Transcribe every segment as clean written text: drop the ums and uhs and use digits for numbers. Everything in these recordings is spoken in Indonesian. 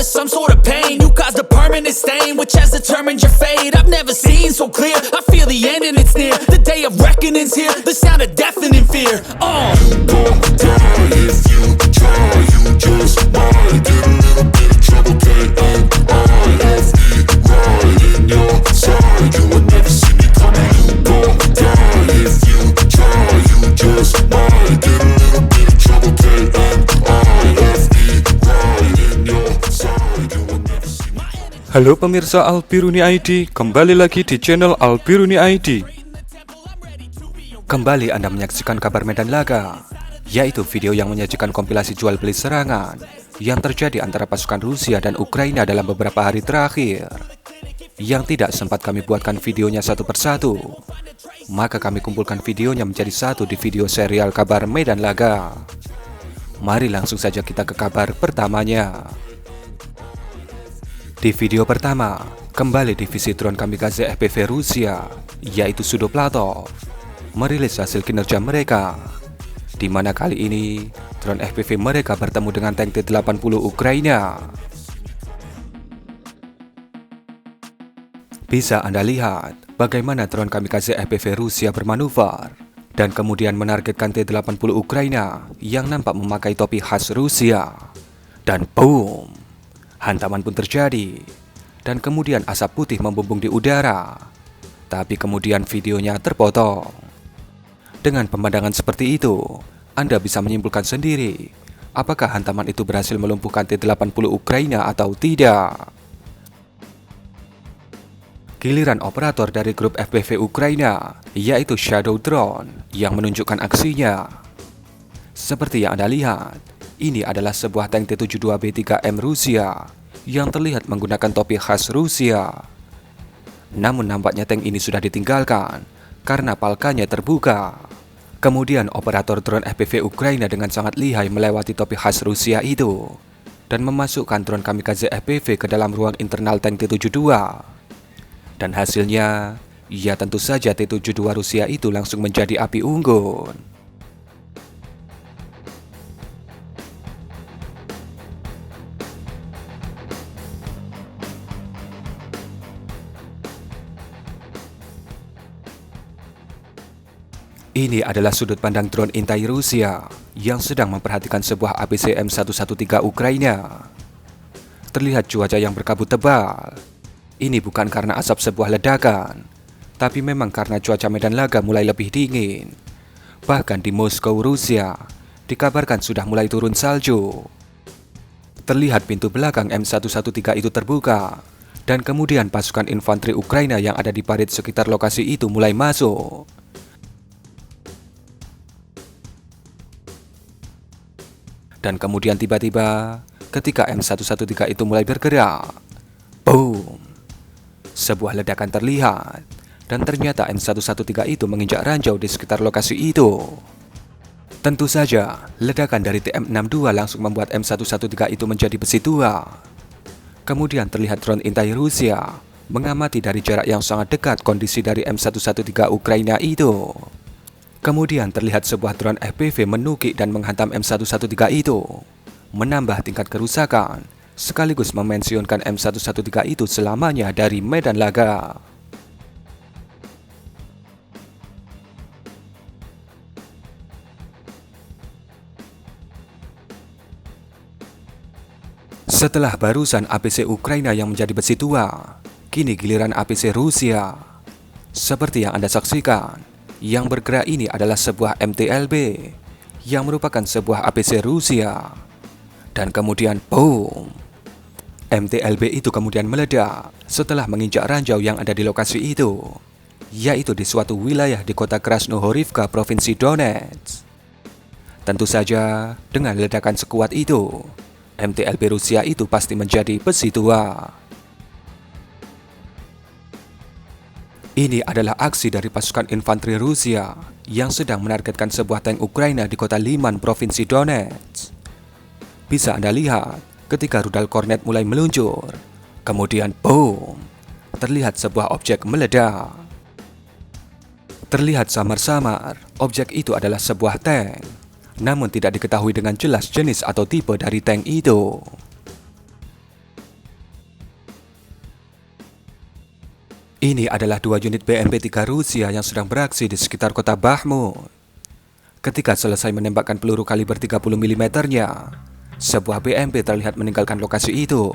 of some sort of pain. You caused a permanent stain, which has determined your fate. I've never seen so clear, I feel the end and it's near. The day of reckoning's here, the sound of deafening fear. You gon' die if you try, you just might get a little bit of trouble, K-N-I-F-E, right in your side. You would never see me coming. You gon' die if you try, you just might get a little bit of trouble, K-N-I-F-E, right in your side. You would never see me coming. Halo pemirsa Albiruni ID, kembali lagi di channel Albiruni ID. Kembali Anda menyaksikan kabar Medan Laga, yaitu video yang menyajikan kompilasi jual beli serangan yang terjadi antara pasukan Rusia dan Ukraina dalam beberapa hari terakhir, yang tidak sempat kami buatkan videonya satu persatu. Maka kami kumpulkan videonya menjadi satu di video serial kabar Medan Laga. Mari langsung saja kita ke kabar pertamanya. Di video pertama, kembali divisi drone kamikaze FPV Rusia, yaitu Sudoplatov, merilis hasil kinerja mereka, di mana kali ini drone FPV mereka bertemu dengan tank T-80 Ukraina. Bisa Anda lihat bagaimana drone kamikaze FPV Rusia bermanuver dan kemudian menargetkan T-80 Ukraina yang nampak memakai topi khas Rusia. Dan boom! Hantaman pun terjadi, dan kemudian asap putih membumbung di udara. Tapi kemudian videonya terpotong. Dengan pemandangan seperti itu, Anda bisa menyimpulkan sendiri apakah hantaman itu berhasil melumpuhkan T-80 Ukraina atau tidak. Giliran operator dari grup FPV Ukraina, yaitu Shadow Drone, yang menunjukkan aksinya. Seperti yang Anda lihat, ini adalah sebuah tank T-72B3M Rusia yang terlihat menggunakan topi khas Rusia. Namun nampaknya tank ini sudah ditinggalkan karena palkanya terbuka. Kemudian operator drone FPV Ukraina dengan sangat lihai melewati topi khas Rusia itu dan memasukkan drone kamikaze FPV ke dalam ruang internal tank T-72. Dan hasilnya, ya tentu saja T-72 Rusia itu langsung menjadi api unggun. Ini adalah sudut pandang drone intai Rusia yang sedang memperhatikan sebuah APC M113 Ukraina. Terlihat cuaca yang berkabut tebal. Ini bukan karena asap sebuah ledakan, tapi memang karena cuaca medan laga mulai lebih dingin. Bahkan di Moskow, Rusia, dikabarkan sudah mulai turun salju. Terlihat pintu belakang M113 itu terbuka, dan kemudian pasukan infanteri Ukraina yang ada di parit sekitar lokasi itu mulai masuk. Dan kemudian tiba-tiba, ketika M113 itu mulai bergerak, boom! Sebuah ledakan terlihat, dan ternyata M113 itu menginjak ranjau di sekitar lokasi itu. Tentu saja, ledakan dari TM62 langsung membuat M113 itu menjadi besi tua. Kemudian terlihat drone intai Rusia mengamati dari jarak yang sangat dekat kondisi dari M113 Ukraina itu. Kemudian terlihat sebuah drone FPV menukik dan menghantam M113 itu, menambah tingkat kerusakan, sekaligus memensiunkan M113 itu selamanya dari medan laga. Setelah barusan APC Ukraina yang menjadi besi tua, kini giliran APC Rusia. Seperti yang Anda saksikan, yang bergerak ini adalah sebuah MTLB yang merupakan sebuah APC Rusia. Dan kemudian boom! MTLB itu kemudian meledak setelah menginjak ranjau yang ada di lokasi itu, yaitu di suatu wilayah di kota Krasnohorivka, Provinsi Donetsk. Tentu saja dengan ledakan sekuat itu, MTLB Rusia itu pasti menjadi besi tua. Ini adalah aksi dari pasukan infanteri Rusia yang sedang menargetkan sebuah tank Ukraina di kota Liman, Provinsi Donetsk. Bisa Anda lihat ketika rudal kornet mulai meluncur, kemudian boom! Terlihat sebuah objek meledak. Terlihat samar-samar, objek itu adalah sebuah tank, namun tidak diketahui dengan jelas jenis atau tipe dari tank itu. Ini adalah 2 unit BMP-3 Rusia yang sedang beraksi di sekitar kota Bakhmut. Ketika selesai menembakkan peluru kaliber 30 mm-nya, sebuah BMP terlihat meninggalkan lokasi itu.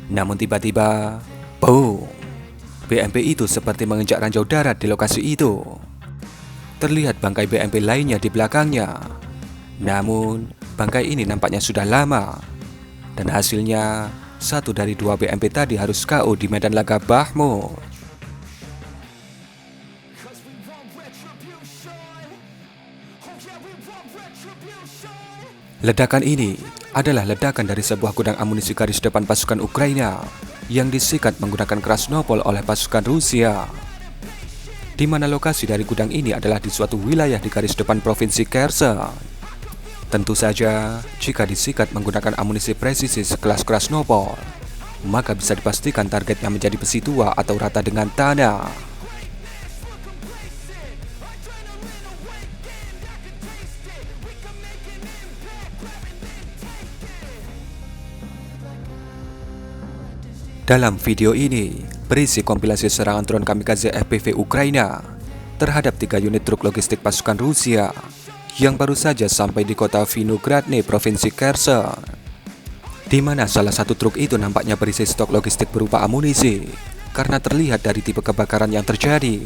Namun tiba-tiba, boom! BMP itu seperti menginjak ranjau darat di lokasi itu. Terlihat bangkai BMP lainnya di belakangnya. Namun, bangkai ini nampaknya sudah lama. Dan hasilnya, 1 dari 2 BMP tadi harus KO di medan laga Bakhmut. Ledakan ini adalah ledakan dari sebuah gudang amunisi garis depan pasukan Ukraina yang disikat menggunakan Krasnopol oleh pasukan Rusia. Di mana lokasi dari gudang ini adalah di suatu wilayah di garis depan provinsi Kherson. Tentu saja, jika disikat menggunakan amunisi presisi sekelas Krasnopol, maka bisa dipastikan targetnya menjadi besi tua atau rata dengan tanah. Dalam video ini, berisi kompilasi serangan drone kamikaze FPV Ukraina terhadap 3 unit truk logistik pasukan Rusia yang baru saja sampai di kota Vinogradne, provinsi Kherson, di mana salah satu truk itu nampaknya berisi stok logistik berupa amunisi karena terlihat dari tipe kebakaran yang terjadi.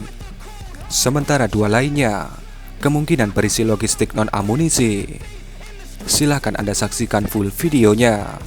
Sementara 2 lainnya kemungkinan berisi logistik non-amunisi. Silahkan Anda saksikan full videonya.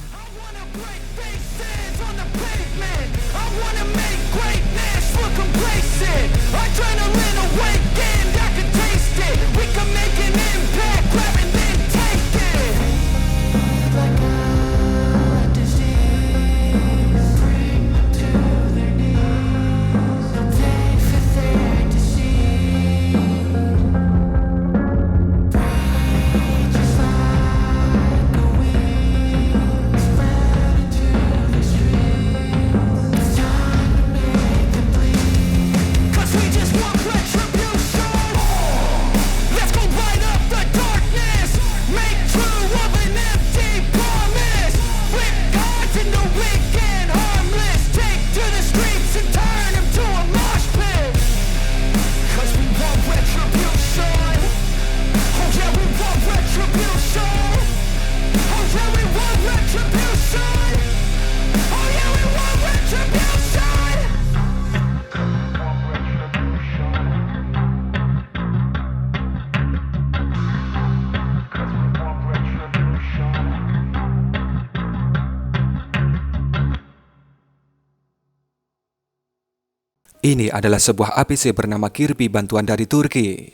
Ini adalah sebuah APC bernama Kirpi bantuan dari Turki.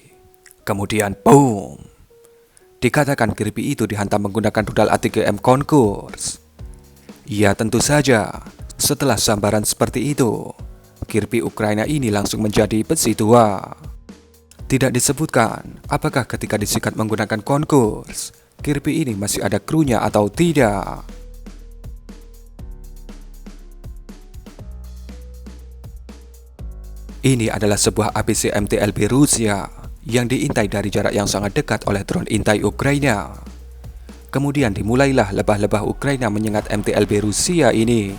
Kemudian boom! Dikatakan Kirpi itu dihantam menggunakan rudal ATGM Konkurs. Ya tentu saja, setelah sambaran seperti itu, Kirpi Ukraina ini langsung menjadi besi tua. Tidak disebutkan apakah ketika disikat menggunakan Konkurs, Kirpi ini masih ada krunya atau tidak. Ini adalah sebuah APC MTLB Rusia yang diintai dari jarak yang sangat dekat oleh drone intai Ukraina. Kemudian dimulailah lebah-lebah Ukraina menyengat MTLB Rusia ini.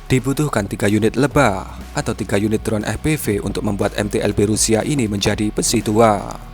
Dibutuhkan 3 unit lebah atau 3 unit drone FPV untuk membuat MTLB Rusia ini menjadi besi tua.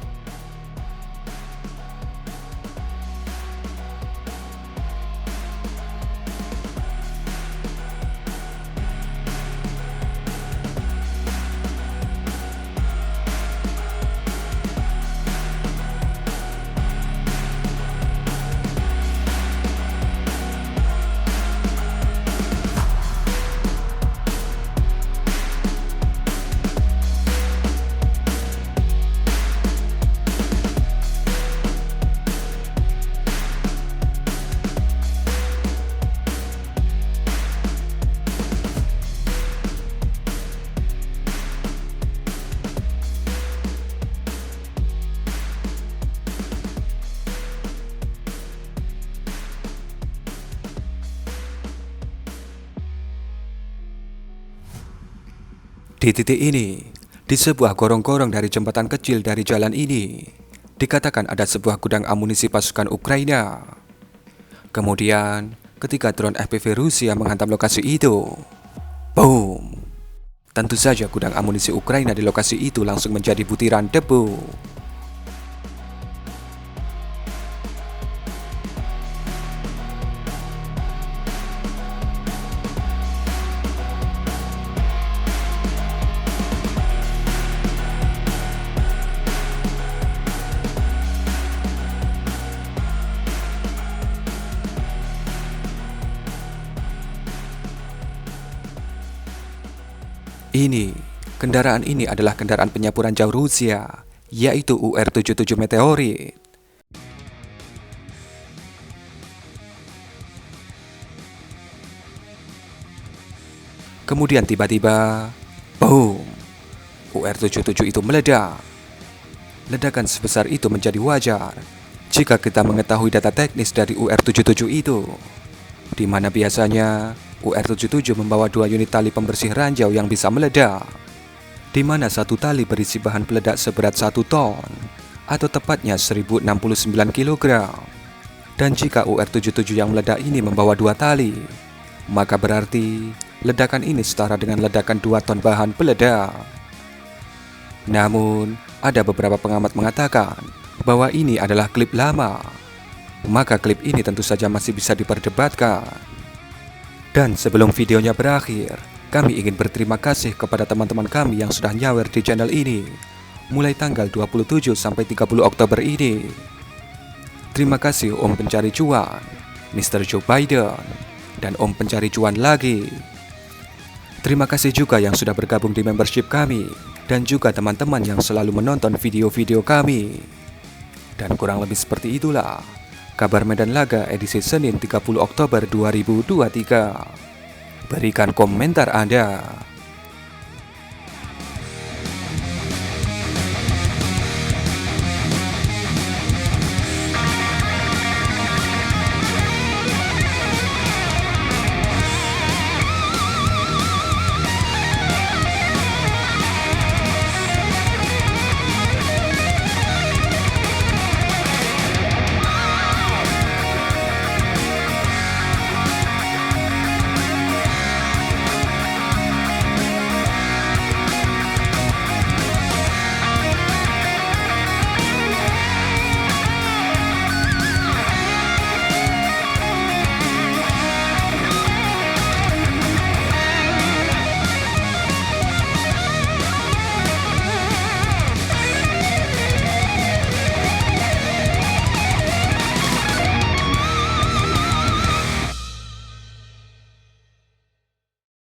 Di titik ini, di sebuah gorong-gorong dari jembatan kecil dari jalan ini, dikatakan ada sebuah gudang amunisi pasukan Ukraina. Kemudian, ketika drone FPV Rusia menghantam lokasi itu, boom! Tentu saja gudang amunisi Ukraina di lokasi itu langsung menjadi butiran debu. Kendaraan ini adalah kendaraan penyapuran jauh Rusia, yaitu UR-77 Meteorit. Kemudian tiba-tiba, boom! UR-77 itu meledak. Ledakan sebesar itu menjadi wajar jika kita mengetahui data teknis dari UR-77 itu, di mana biasanya UR-77 membawa 2 unit tali pembersih ranjau yang bisa meledak, di mana satu tali berisi bahan peledak seberat 1 ton, atau tepatnya 1069 kg. Dan jika UR-77 yang meledak ini membawa 2 tali, maka berarti ledakan ini setara dengan ledakan 2 ton bahan peledak. Namun, ada beberapa pengamat mengatakan bahwa ini adalah klip lama. Maka klip ini tentu saja masih bisa diperdebatkan. Dan sebelum videonya berakhir, kami ingin berterima kasih kepada teman-teman kami yang sudah nyawer di channel ini mulai tanggal 27 sampai 30 Oktober ini. Terima kasih Om Pencari Cuan, Mr. Joe Biden, dan Om Pencari Cuan lagi. Terima kasih juga yang sudah bergabung di membership kami, dan juga teman-teman yang selalu menonton video-video kami. Dan kurang lebih seperti itulah kabar Medan Laga edisi Senin 30 Oktober 2023. Berikan komentar Anda.